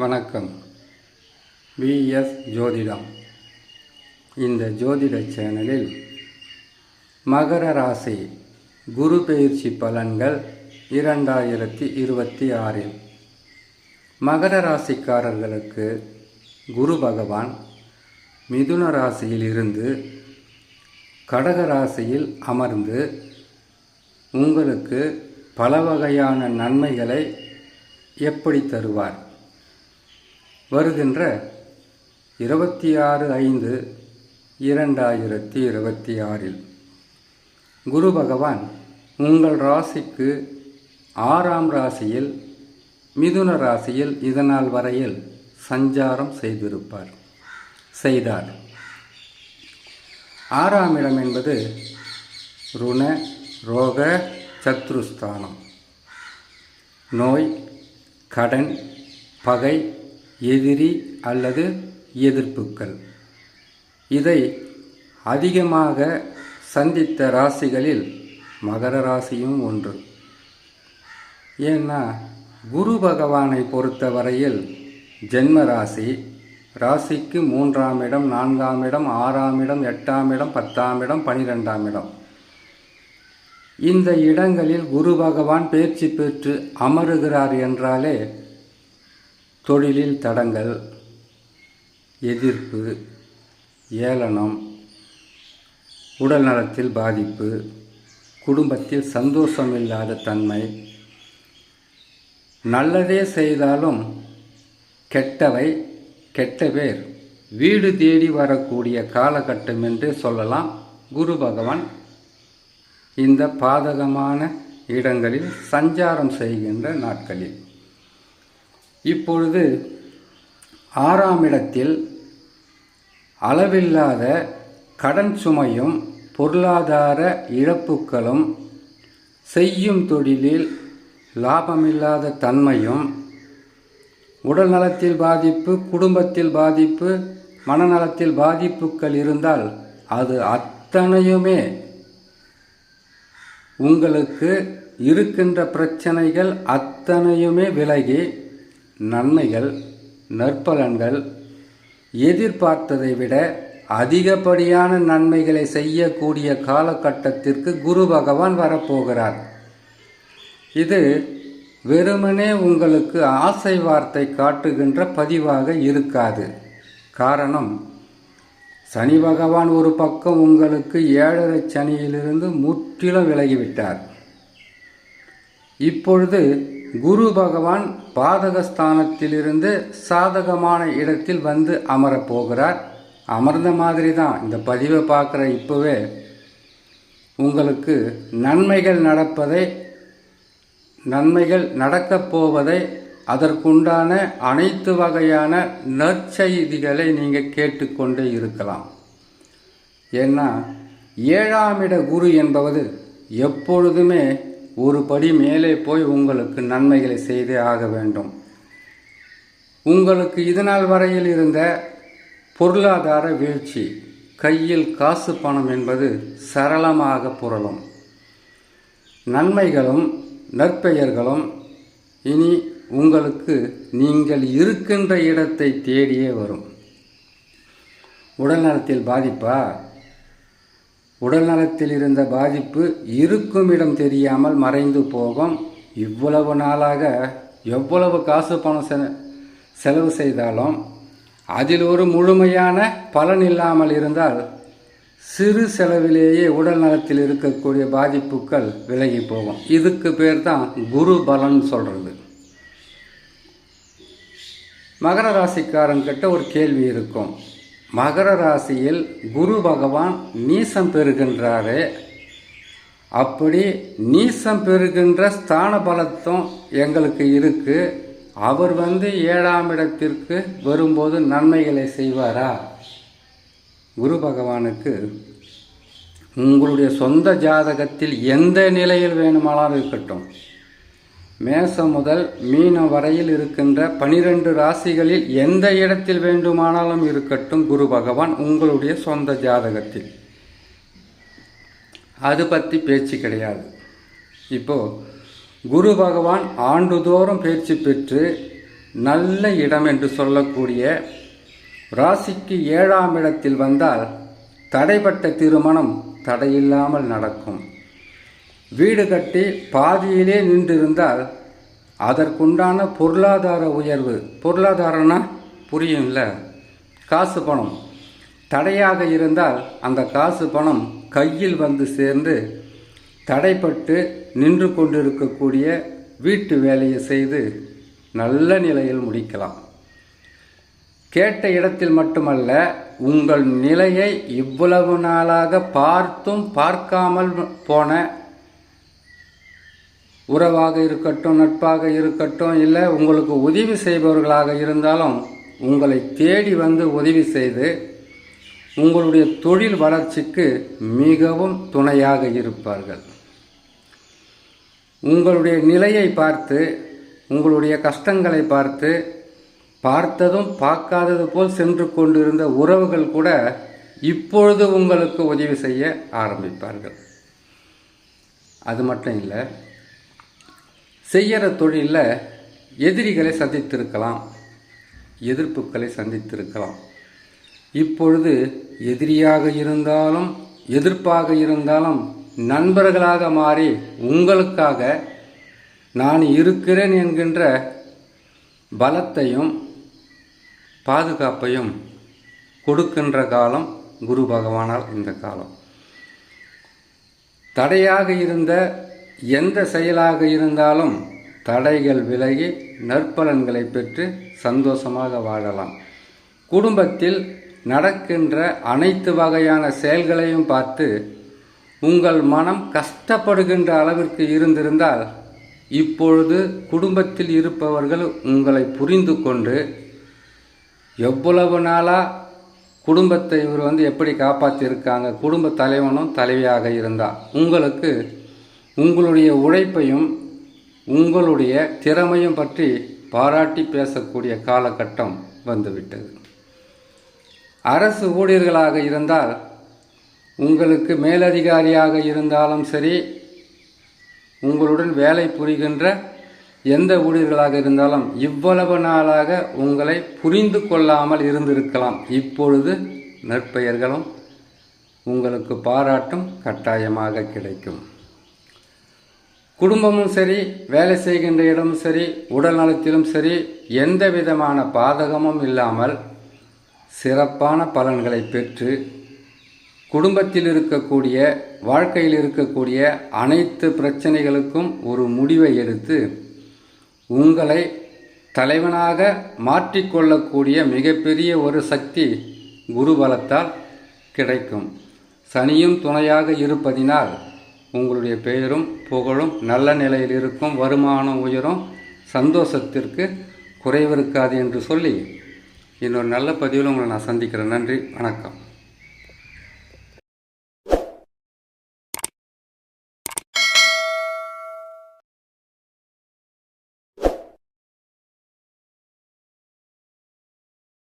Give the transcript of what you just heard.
வணக்கம். விஎஸ் ஜோதிடம். இந்த ஜோதிட சேனலில் மகர ராசி குரு பெயர்ச்சி பலன்கள் 2026 மகர ராசிக்காரர்களுக்கு குரு பகவான் மிதுன ராசியில் இருந்து கடக ராசியில் அமர்ந்து உங்களுக்கு பல வகையான நன்மைகளை எப்படி தருவார்? வருகின்ற 26/5/2026 குரு பகவான் உங்கள் ராசிக்கு 6ஆம் ராசியில் மிதுன ராசியில் இதனால் வரையில் சஞ்சாரம் செய்தார். 6ஆம் இடம் என்பது ருண ரோக சத்ருஸ்தானம். நோய், கடன், பகை, எதிரி அல்லது எதிர்ப்புகள் இதை அதிகமாக சந்தித்த ராசிகளில் மகர ராசியும் ஒன்று. ஏன்னா குரு பகவானை பொறுத்தவரையில் ஜென்ம ராசி, ராசிக்கு 3ஆம் இடம், 4ஆம் இடம், 6ஆம் இடம், 8ஆம் இடம், 10ஆம் இடம், 12ஆம் இடம், இந்த இடங்களில் குரு பகவான் பேச்சு பெற்று அமருகிறார் என்றாலே தொழிலில் தடங்கள், எதிர்ப்பு, ஏளனம், உடல் நலத்தில் பாதிப்பு, குடும்பத்தில் சந்தோஷமில்லாத தன்மை, நல்லதே செய்தாலும் கெட்ட பேர் வீடு தேடி வரக்கூடிய காலகட்டம் என்று சொல்லலாம். குரு பகவான் இந்த பாதகமான இடங்களில் சஞ்சாரம் செய்கின்ற நாட்களில் இப்பொழுது 6ஆம் இடத்தில் அளவில்லாத கடன் சுமையும் பொருளாதார இழப்புகளும், செய்யும் தொழிலில் லாபமில்லாத தன்மையும், உடல் நலத்தில் பாதிப்பு, குடும்பத்தில் பாதிப்பு, மனநலத்தில் பாதிப்புகள் இருந்தால் அது அத்தனையுமே உங்களுக்கு இருக்கின்ற பிரச்சனைகள் அத்தனையுமே விலகி நன்மைகள், நற்பலன்கள், எதிர்பார்த்ததை விட அதிகப்படியான நன்மைகளை செய்யக்கூடிய காலகட்டத்திற்கு குரு பகவான் வரப்போகிறார். இது வெறுமனே உங்களுக்கு ஆசை வார்த்தை காட்டுகின்ற பதிவாக இருக்காது. காரணம், சனி பகவான் ஒரு பக்கம் உங்களுக்கு 7.5 சனியிலிருந்து முற்றிலும் விலகிவிட்டார். இப்பொழுது குரு பகவான் பாதகஸ்தானத்திலிருந்து சாதகமான இடத்தில் வந்து அமரப்போகிறார். அமர்ந்த மாதிரி தான் இந்த பதிவை பார்க்குற இப்போவே உங்களுக்கு நன்மைகள் நடக்கப் போவதை, அதற்குண்டான அனைத்து வகையான நற்செய்திகளை நீங்கள் கேட்டுக்கொண்டே இருக்கலாம். ஏன்னா 7ஆம் இட குரு என்பது எப்பொழுதுமே ஒரு படி மேலே போய் உங்களுக்கு நன்மைகளை செய்தே ஆக வேண்டும். உங்களுக்கு இதனால் வரையில் இருந்த பொருளாதார வீழ்ச்சி, கையில் காசு பணம் என்பது சரளமாக புரளும். நன்மைகளும் நற்பெயர்களும் இனி உங்களுக்கு நீங்கள் இருக்கின்ற இடத்தை தேடியே வரும். உடல் நலத்தில் பாதிப்பா? உடல் நலத்தில் இருந்த பாதிப்பு இருக்கும் இடம் தெரியாமல் மறைந்து போகும். இவ்வளவு நாளாக எவ்வளவு காசு பணம் செலவு செய்தாலும் அதில் ஒரு முழுமையான பலன் இல்லாமல் இருந்தால் சிறு செலவிலேயே உடல் நலத்தில் இருக்கக்கூடிய பாதிப்புகள் விலகி போகும். இதுக்கு பேர் தான் குரு பலன் சொல்கிறது. மகர ராசிக்காரங்கிட்ட ஒரு கேள்வி இருக்கும். மகர ராசியில் குரு பகவான் நீசம் பெறுகின்றாரே, அப்படி நீசம் பெறுகின்ற ஸ்தான பலத்தும் எங்களுக்கு இருக்கு. அவர் 7ஆம் இடத்திற்கு வரும்போது நன்மைகளை செய்வாரா? குரு பகவானுக்கு உங்களுடைய சொந்த ஜாதகத்தில் எந்த நிலையில் வேணுமானாலும் இருக்கட்டும், மேசம் முதல் மீனம் வரையில் இருக்கின்ற 12 ராசிகளில் எந்த இடத்தில் வேண்டுமானாலும் இருக்கட்டும், குரு பகவான் உங்களுடைய சொந்த ஜாதகத்தில் அது பற்றி பேச்சு கிடையாது. இப்போது குரு பகவான் ஆண்டுதோறும் பயிற்சி பெற்று நல்ல இடம் என்று சொல்லக்கூடிய ராசிக்கு 7ஆம் இடத்தில் வந்தால் தடைப்பட்ட திருமணம் தடையில்லாமல் நடக்கும். வீடு கட்டி பாதியிலே நின்றிருந்தால் அதற்குண்டான பொருளாதார உயர்வு, பொருளாதாரம்னா புரியும்ல, காசு பணம் தடையாக இருந்தால் அந்த காசு பணம் கையில் வந்து சேர்ந்து தடைப்பட்டு நின்று கொண்டிருக்கக்கூடிய வீட்டு வேலையை செய்து நல்ல நிலையில் முடிக்கலாம். கேட்ட இடத்தில் மட்டுமல்ல, உங்கள் நிலையை இவ்வளவு நாளாக பார்த்தும் பார்க்காமல் போன உறவாக இருக்கட்டும், நட்பாக இருக்கட்டும், இல்லை உங்களுக்கு உதவி செய்பவர்களாக இருந்தாலும் உங்களை தேடி வந்து உதவி செய்து உங்களுடைய தொழில் வளர்ச்சிக்கு மிகவும் துணையாக இருப்பார்கள். உங்களுடைய நிலையை பார்த்து, உங்களுடைய கஷ்டங்களை பார்த்து, பார்த்ததும் பார்க்காதது போல் சென்று கொண்டிருந்த உறவுகள் கூட இப்பொழுது உங்களுக்கு உதவி செய்ய ஆரம்பிப்பார்கள். அது மட்டும் இல்லை, செய்கிற தொழிலில் எதிரிகளை சந்தித்திருக்கலாம், எதிர்ப்புகளை சந்தித்திருக்கலாம். இப்பொழுது எதிரியாக இருந்தாலும் எதிர்ப்பாக இருந்தாலும் நண்பர்களாக மாறி உங்களுக்காக நான் இருக்கிறேன் என்கின்ற பலத்தையும் பாதுகாப்பையும் கொடுக்கின்ற காலம் குரு பகவானால் இந்த காலம். தடையாக இருந்த எந்த செயலாக இருந்தாலும் தடைகள் விலகி நற்பலன்களை பெற்று சந்தோஷமாக வாழலாம். குடும்பத்தில் நடக்கின்ற அனைத்து வகையான செயல்களையும் பார்த்து உங்கள் மனம் கஷ்டப்படுகின்ற அளவிற்கு இருந்திருந்தால் இப்பொழுது குடும்பத்தில் இருப்பவர்கள் உங்களை புரிந்து கொண்டு எவ்வளவு நாளாக குடும்பத்தை இவர் எப்படி காப்பாற்றியிருக்காங்க, குடும்ப தலைவனும் தலைவியாக இருந்தால் உங்களுக்கு உங்களுடைய உழைப்பையும் உங்களுடைய திறமையும் பற்றி பாராட்டி பேசக்கூடிய காலகட்டம் வந்துவிட்டது. அரசு ஊழியர்களாக இருந்தால் உங்களுக்கு மேலதிகாரியாக இருந்தாலும் சரி, உங்களுடன் வேலை புரிகின்ற எந்த ஊழியர்களாக இருந்தாலும் இவ்வளவு நாளாக உங்களை புரிந்து கொள்ளாமல் இருந்திருக்கலாம். இப்பொழுது நற்பெயர்களும் உங்களுக்கு பாராட்டும் கட்டாயமாக கிடைக்கும். குடும்பமும் சரி, வேலை செய்கின்ற இடமும் சரி, உடல் நலத்திலும் சரி, எந்த விதமான பாதகமும் இல்லாமல் சிறப்பான பலன்களை பெற்று குடும்பத்தில் இருக்கக்கூடிய, வாழ்க்கையில் இருக்கக்கூடிய அனைத்து பிரச்சனைகளுக்கும் ஒரு முடிவை எடுத்து உங்களை தலைவனாக மாற்றிக்கொள்ளக்கூடிய மிகப்பெரிய ஒரு சக்தி குரு பலத்தால் கிடைக்கும். சனியும் துணையாக இருப்பதினால் உங்களுடைய பெயரும் புகழும் நல்ல நிலையில் இருக்கும், வருமானம் உயரும், சந்தோஷத்திற்கு குறைவிருக்காது என்று சொல்லி இன்னொரு நல்ல பதிவில் உங்களை நான் சந்திக்கிறேன். நன்றி, வணக்கம்.